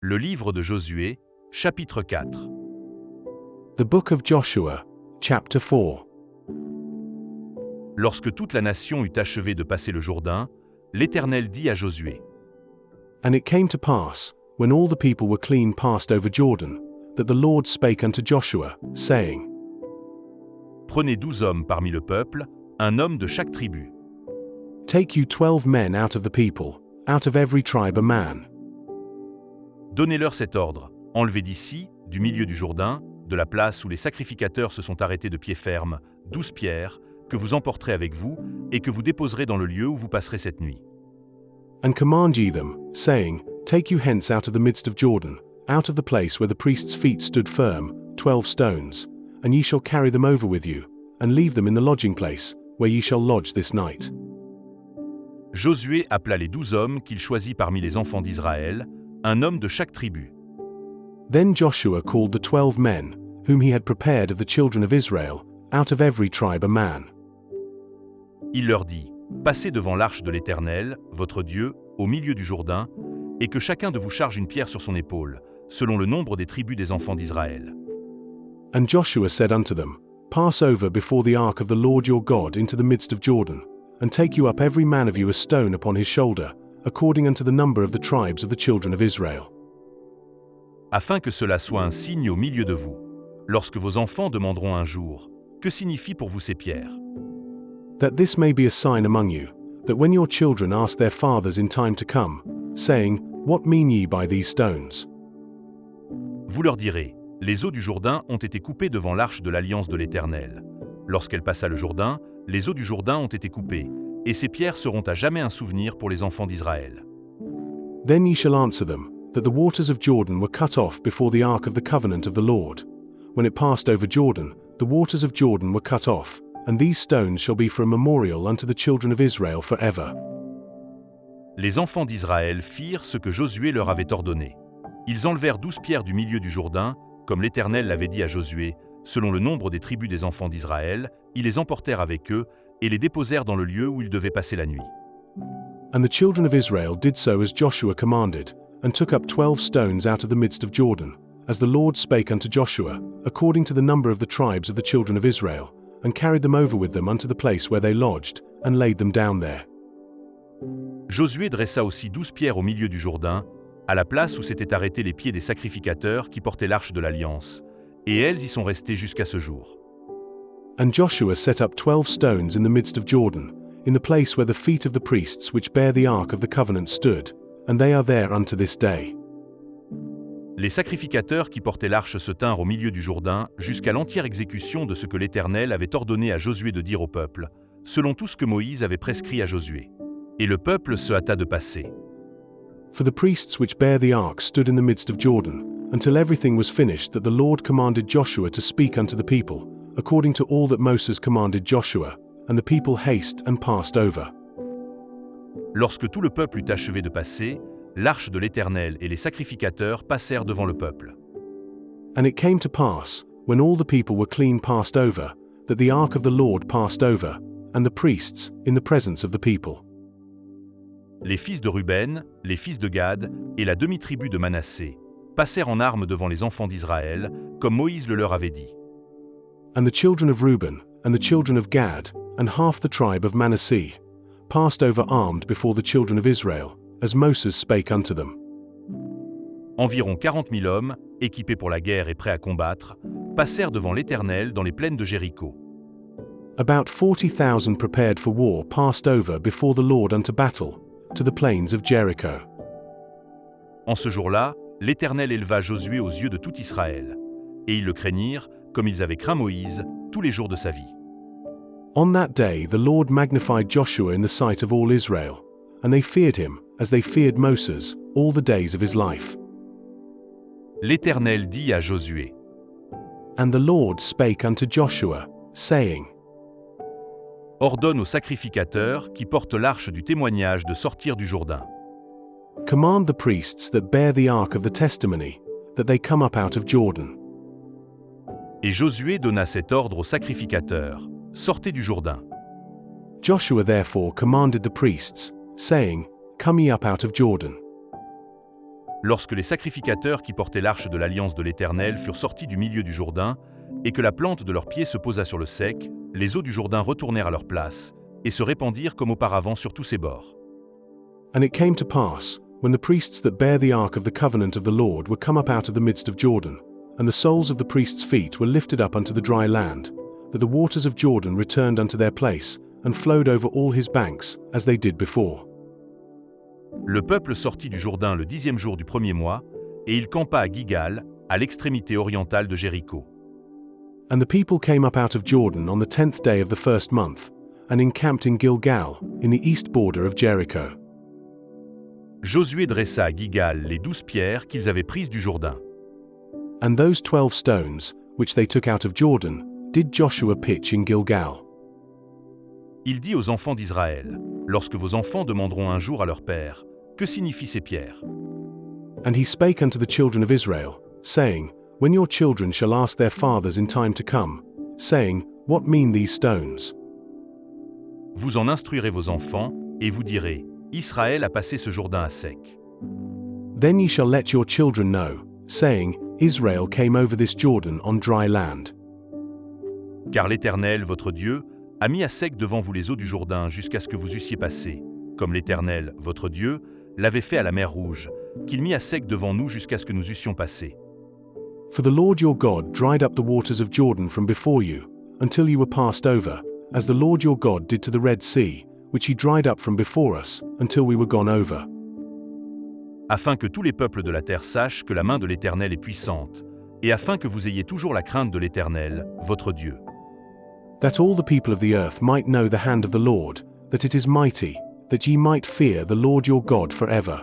Le livre de Josué, chapitre 4. The Book of Joshua, Chapter 4. Lorsque toute la nation eut achevé de passer le Jourdain, l'Éternel dit à Josué, And it came to pass, when all the people were clean passed over Jordan, that the Lord spake unto Joshua, saying, Prenez 12 hommes parmi le peuple, un homme de chaque tribu. Take you 12 men out of the people, out of every tribe a man. Donnez-leur cet ordre, enlevez d'ici, du milieu du Jourdain, de la place où les sacrificateurs se sont arrêtés de pied ferme, 12 pierres, que vous emporterez avec vous, et que vous déposerez dans le lieu où vous passerez cette nuit. And command ye them, saying, Take you hence out of the midst of Jordan, out of the place where the priest's feet stood firm, 12 stones, and ye shall carry them over with you, and leave them in the lodging place, where ye shall lodge this night. Josué appela les 12 hommes qu'il choisit parmi les enfants d'Israël, un homme de chaque tribu. Then Joshua called the 12 men, whom he had prepared of the children of Israel, out of every tribe a man. Il leur dit, passez devant l'arche de l'Éternel, votre Dieu, au milieu du Jourdain, et que chacun de vous charge une pierre sur son épaule, selon le nombre des tribus des enfants d'Israël. And Joshua said unto them, Pass over before the ark of the Lord your God into the midst of Jordan, and take you up every man of you a stone upon his shoulder, according unto the number of the tribes of the children of Israel. Afin que cela soit un signe au milieu de vous. Lorsque vos enfants demanderont un jour, que signifient pour vous ces pierres? That this may be a sign among you, that when your children ask their fathers in time to come, saying, What mean ye by these stones? Vous leur direz, les eaux du Jourdain ont été coupées devant l'arche de l'alliance de l'Éternel. Lorsqu'elle passa le Jourdain, les eaux du Jourdain ont été coupées, et ces pierres seront à jamais un souvenir pour les enfants d'Israël. Then ye shall answer them, that the waters of Jordan were cut off before the ark of the covenant of the Lord. When it passed over Jordan, the waters of Jordan were cut off, and these stones shall be for a memorial unto the children of Israel forever. Les enfants d'Israël firent ce que Josué leur avait ordonné. Ils enlevèrent 12 pierres du milieu du Jourdain, comme l'Éternel l'avait dit à Josué, selon le nombre des tribus des enfants d'Israël, ils les emportèrent avec eux, et les déposèrent dans le lieu où ils devaient passer la nuit. And the children of Israel did so as Joshua commanded, and took up 12 stones out of the midst of Jordan, as the Lord spake unto Joshua, according to the number of the tribes of the children of Israel, and carried them over with them unto the place where they lodged, and laid them down there. Josué dressa aussi 12 pierres au milieu du Jourdain, à la place où s'étaient arrêtés les pieds des sacrificateurs qui portaient l'arche de l'Alliance, et elles y sont restées jusqu'à ce jour. And Joshua set up 12 stones in the midst of Jordan, in the place where the feet of the priests which bear the ark of the covenant stood, and they are there unto this day. Les sacrificateurs qui portaient l'arche se tinrent au milieu du Jourdain jusqu'à l'entière exécution de ce que l'Éternel avait ordonné à Josué de dire au peuple, selon tout ce que Moïse avait prescrit à Josué. Et le peuple se hâta de passer. For the priests which bear the ark stood in the midst of Jordan, until everything was finished that the Lord commanded Joshua to speak unto the people, according to all that Moses commanded Joshua, and the people hasted and passed over. Lorsque tout le peuple eut achevé de passer, l'arche de l'Éternel et les sacrificateurs passèrent devant le peuple. And it came to pass, when all the people were clean passed over, that the ark of the Lord passed over, and the priests, in the presence of the people. Les fils de Ruben, les fils de Gad, et la demi-tribu de Manassé, passèrent en armes devant les enfants d'Israël, comme Moïse le leur avait dit. And the children of Reuben, and the children of Gad, and half the tribe of Manasseh, passed over armed before the children of Israel, as Moses spake unto them. Environ 40 000 hommes, équipés pour la guerre et prêts à combattre, passèrent devant l'Éternel dans les plaines de Jéricho. About 40,000 prepared for war passed over before the Lord unto battle, to the plains of Jericho. En ce jour-là, l'Éternel éleva Josué aux yeux de tout Israël, et ils le craignirent, comme ils avaient craint Moïse, tous les jours de sa vie. On that day the Lord magnified Joshua in the sight of all Israel, and they feared him, as they feared Moses, all the days of his life. L'Éternel dit à Josué, And the Lord spake unto Joshua, saying, Ordonne aux sacrificateurs qui portent l'arche du témoignage de sortir du Jourdain. Command the priests that bear the ark of the testimony, that they come up out of Jordan. Et Josué donna cet ordre aux sacrificateurs, sortez du Jourdain. Joshua therefore commanded the priests, saying, Come ye up out of Jordan. lorsque les sacrificateurs qui portaient l'arche de l'alliance de l'Éternel furent sortis du milieu du Jourdain, et que la plante de leurs pieds se posa sur le sec, les eaux du Jourdain retournèrent à leur place, et se répandirent comme auparavant sur tous ses bords. And it came to pass, when the priests that bear the ark of the covenant of the Lord were come up out of the midst of Jordan, and the soles of the priests' feet were lifted up unto the dry land, that the waters of Jordan returned unto their place, and flowed over all his banks, as they did before. Le peuple sortit du Jourdain le 10e jour du premier mois, et il campa à Gigal, à l'extrémité orientale de Jéricho. And the people came up out of Jordan on the 10th day of the first month, and encamped in Gilgal, in the east border of Jericho. Josué dressa à Gigal les 12 pierres qu'ils avaient prises du Jourdain. And those 12 stones, which they took out of Jordan, did Joshua pitch in Gilgal. Il dit aux enfants d'Israël, lorsque vos enfants demanderont un jour à leur père, que signifient ces pierres? And he spake unto the children of Israel, saying, When your children shall ask their fathers in time to come, saying, What mean these stones? Vous en instruirez vos enfants, et vous direz, Israël a passé ce Jourdain à sec. Then ye shall let your children know, saying, Israel came over this Jordan on dry land. Car l'Éternel, votre Dieu, a mis à sec devant vous les eaux du Jourdain jusqu'à ce que vous eussiez passé, comme l'Éternel, votre Dieu, l'avait fait à la mer Rouge, qu'il mit à sec devant nous jusqu'à ce que nous eussions passé. For the Lord your God dried up the waters of Jordan from before you, until you were passed over, as the Lord your God did to the Red Sea, which he dried up from before us, until we were gone over. Afin que tous les peuples de la terre sachent que la main de l'Éternel est puissante, et afin que vous ayez toujours la crainte de l'Éternel, votre Dieu. That all the people of the earth might know the hand of the Lord, that it is mighty, that ye might fear the Lord your God forever.